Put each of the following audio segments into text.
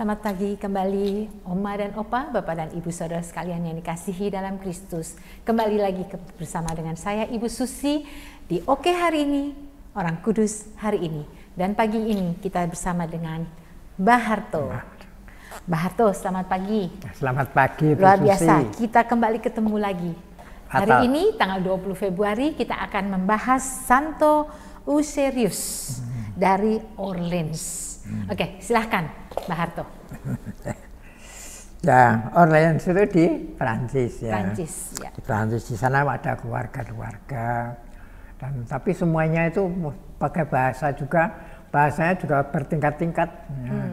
Selamat pagi kembali Oma dan Opa, Bapak dan Ibu saudara sekalian yang dikasihi dalam Kristus. Kembali lagi bersama dengan saya Ibu Susi di Oke Hari Ini, Orang Kudus Hari Ini. Dan pagi ini kita bersama dengan Mbah Harto. Mbah Harto, selamat pagi. Selamat pagi Bu Luar Susi. biasa, kita kembali ketemu lagi. Hari ini tanggal 20 Februari kita akan membahas Santo Eusebius dari Orleans. Oke, silahkan Mbah Harto. Ya, Orleans itu di Prancis ya. Prancis, ya. Di Prancis, di sana ada keluarga-keluarga. Dan tapi semuanya itu pakai bahasa juga, bahasanya juga bertingkat-tingkat. Ya.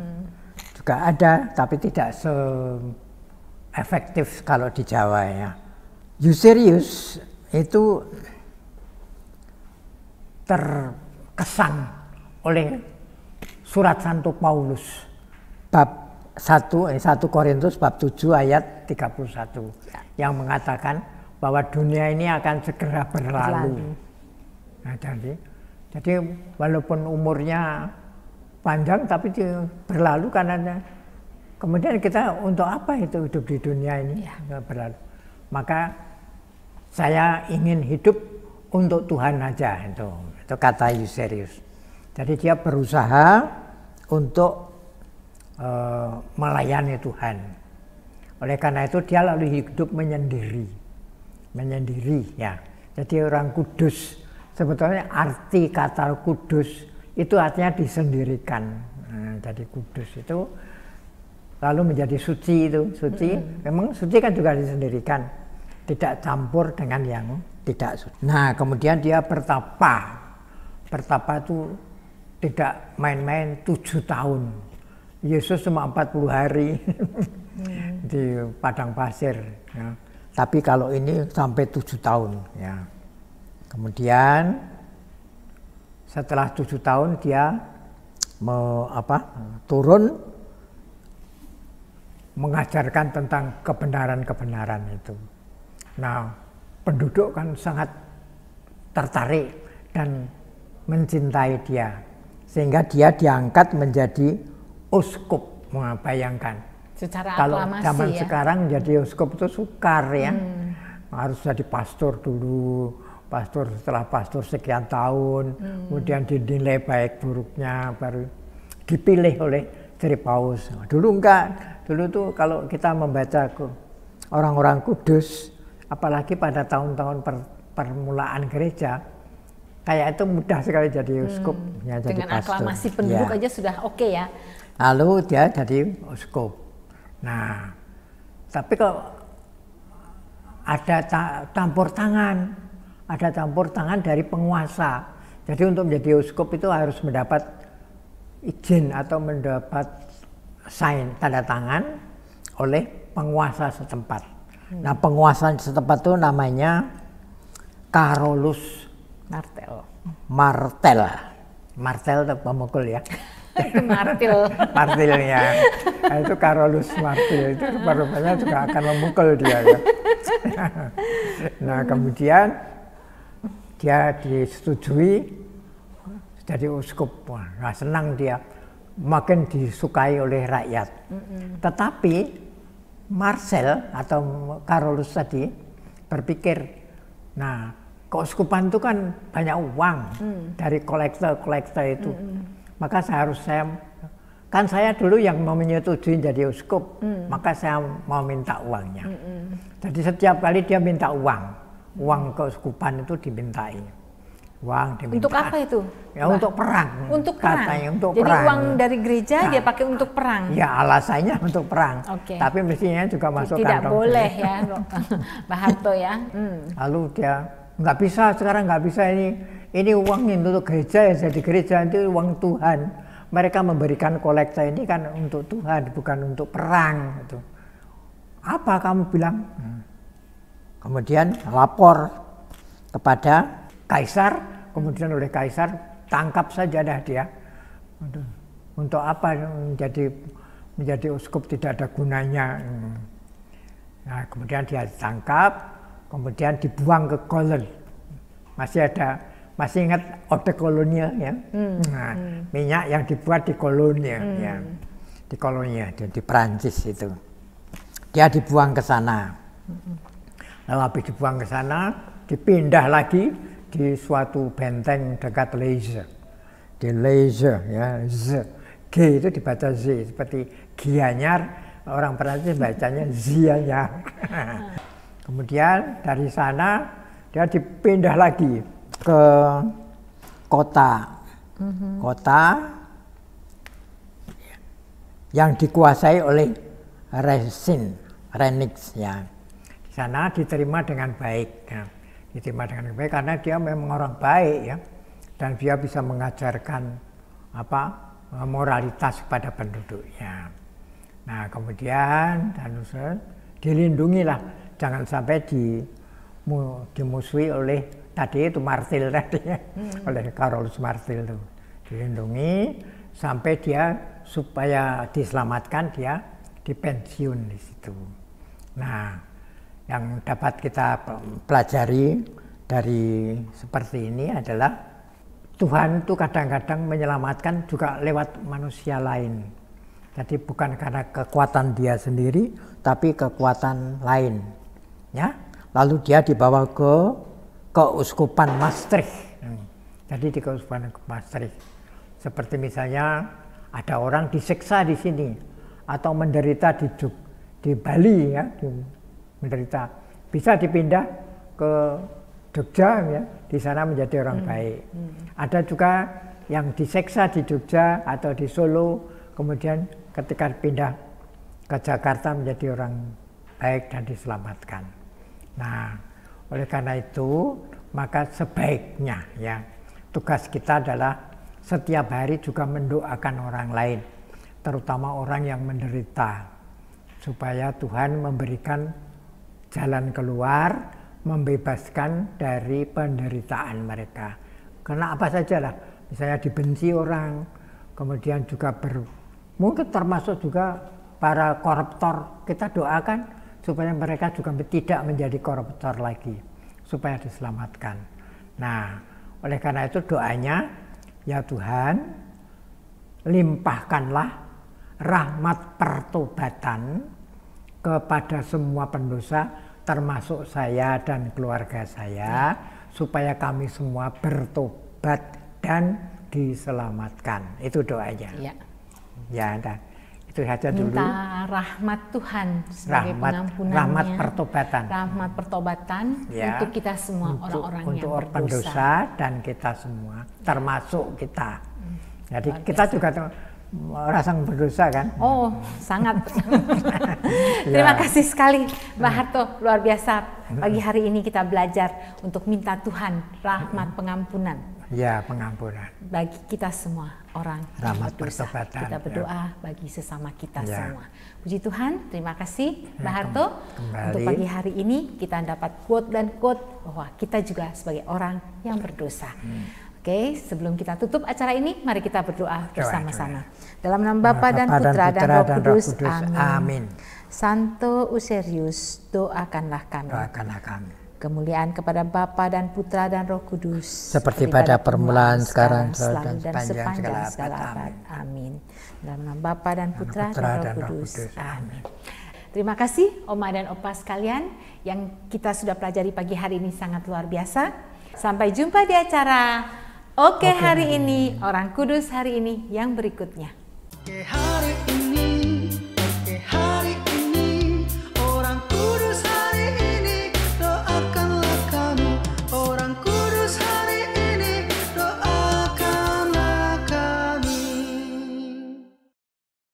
Juga ada, tapi tidak se-efektif kalau di Jawa ya. Eusebius itu terkesan oleh Surat Santo Paulus bab 1 Korintus bab 7 ayat 31 yang mengatakan bahwa dunia ini akan segera berlalu. Nah, jadi walaupun umurnya panjang tapi berlalu karena kemudian kita untuk apa itu hidup di dunia ini berlalu. Maka saya ingin hidup untuk Tuhan aja, itu kata Eusebius. Jadi dia berusaha untuk melayani Tuhan. Oleh karena itu dia lalu hidup menyendiri ya. Jadi orang kudus, sebetulnya arti kata kudus itu artinya disendirikan. Nah, jadi kudus itu lalu menjadi suci itu, suci. Memang suci kan juga disendirikan, tidak campur dengan yang tidak suci. Nah, kemudian dia bertapa itu tidak main-main 7 tahun. Yesus cuma 40 hari di padang pasir. Ya. Tapi kalau ini sampai 7 tahun. Ya. Kemudian setelah 7 tahun dia turun mengajarkan tentang kebenaran-kebenaran itu. Nah, penduduk kan sangat tertarik dan mencintai dia. Sehingga dia diangkat menjadi uskup. Bayangkan. Secara kalau aklamasi zaman ya. sekarang jadi uskup itu sukar ya. Harus jadi pastor dulu. Pastor setelah pastor sekian tahun. Kemudian dinilai baik buruknya. Baru dipilih oleh Jere Paus. Dulu enggak. Dulu tuh kalau kita membaca orang-orang kudus. Apalagi pada tahun-tahun permulaan gereja. Kayak itu mudah sekali jadi uskup. Ya, jadi dengan pastor. aklamasi penduduk aja sudah oke ya. Lalu dia jadi uskup. Nah, tapi kok ada campur tangan dari penguasa. Jadi untuk menjadi uskup itu harus mendapat izin atau mendapat sign, tanda tangan oleh penguasa setempat. Nah, penguasa setempat itu namanya Carolus Martel itu pemukul ya. Martilnya. Nah, itu Carolus Martel itu rupanya juga akan memukul dia ya. Nah, kemudian dia disetujui jadi uskup. Nah, senang dia, makin disukai oleh rakyat. Tetapi Marcel atau Carolus tadi berpikir, nah keuskupan itu kan banyak uang dari kolektor itu. Maka saya dulu yang mau menyetujui jadi uskup, maka saya mau minta uangnya. Jadi setiap kali dia minta uang keuskupan itu dimintai. Uang diminta. Untuk apa itu? Ya untuk perang. Untuk perang. Katanya untuk jadi perang. Uang dari gereja dia pakai untuk perang. Ya alasannya untuk perang. Okay. Tapi mestinya juga masuk tidak kantong. Tidak boleh ya, Mbah Harto ya. Lalu dia nggak bisa, sekarang nggak bisa ini uang untuk gereja ya, jadi gereja itu uang Tuhan. Mereka memberikan kolekta ini kan untuk Tuhan, bukan untuk perang. Gitu. Apa kamu bilang? Kemudian lapor kepada Kaisar, kemudian oleh Kaisar tangkap saja dah dia. Untuk apa menjadi uskup tidak ada gunanya. Nah, kemudian dia ditangkap. Kemudian dibuang ke Cologne. Masih ingat eau de Cologne ya? Nah, minyak yang dibuat di Cologne ya. di koloninya di Prancis itu. Dia dibuang ke sana. Lalu habis dibuang ke sana, dipindah lagi di suatu benteng dekat Leyze. Di Leyze ya, Z. G itu dibaca Z seperti Gianyar, orang Prancis bacanya Zianyar. Kemudian dari sana dia dipindah lagi ke kota yang dikuasai oleh Renix ya. Di sana diterima dengan baik ya. Diterima dengan baik karena dia memang orang baik ya, dan dia bisa mengajarkan moralitas kepada penduduknya. Nah kemudian dilindungilah, jangan sampai dimusuhi oleh tadi itu Martil tadi ya, oleh Carolus Martil itu. Dilindungi sampai dia supaya diselamatkan, dia dipensiun di situ. Nah, yang dapat kita pelajari dari seperti ini adalah Tuhan itu kadang-kadang menyelamatkan juga lewat manusia lain. Jadi bukan karena kekuatan dia sendiri, tapi kekuatan lain. Ya, lalu dia dibawa ke keuskupan Maastricht. Jadi di keuskupan Maastricht, seperti misalnya ada orang disiksa di sini atau menderita di Bali ya, menderita, bisa dipindah ke Jogja ya, di sana menjadi orang baik. Ada juga yang disiksa di Jogja atau di Solo, kemudian ketika pindah ke Jakarta menjadi orang baik dan diselamatkan. Nah, oleh karena itu maka sebaiknya ya tugas kita adalah setiap hari juga mendoakan orang lain, terutama orang yang menderita, supaya Tuhan memberikan jalan keluar, membebaskan dari penderitaan mereka. Karena apa saja lah, misalnya dibenci orang, kemudian juga mungkin termasuk juga para koruptor, kita doakan supaya mereka juga tidak menjadi koruptor lagi, supaya diselamatkan. Nah, oleh karena itu doanya, ya Tuhan, limpahkanlah rahmat pertobatan kepada semua pendosa, termasuk saya dan keluarga saya, supaya kami semua bertobat dan diselamatkan. Itu doanya. Ya, itu saja dulu. Minta rahmat Tuhan sebagai pengampunannya. Rahmat pertobatan. Rahmat pertobatan ya, untuk kita semua orang-orang yang berdosa. Untuk pendosa dan kita semua, termasuk kita. Jadi kita juga orang berdosa kan? Oh, sangat. Terima kasih sekali Mbak Harto, luar biasa. Pagi hari ini kita belajar untuk minta Tuhan rahmat pengampunan. Ya, pengampunan. Bagi kita semua orang rahmat berdosa. Pertobatan. Kita berdoa bagi sesama kita semua. Puji Tuhan, terima kasih Mbak Harto. Untuk pagi hari ini kita dapat quote dan quote bahwa kita juga sebagai orang yang berdosa. Oke, sebelum kita tutup acara ini, mari kita berdoa bersama-sama. Dalam nama Bapa dan Putra dan Roh Kudus. Amin. Santo Eusebius, doakanlah kami. Doakanlah kami. Kemuliaan kepada Bapa dan Putra dan Roh Kudus. Seperti pada permulaan, sekarang, selalu dan sepanjang segala abad. Amin. Dalam nama Bapa dan Putra dan Roh Kudus. Amin. Terima kasih Oma dan Opa sekalian yang kita sudah pelajari pagi hari ini sangat luar biasa. Sampai jumpa di acara Oke hari ini, Orang Kudus hari ini yang berikutnya. Oke hari ini.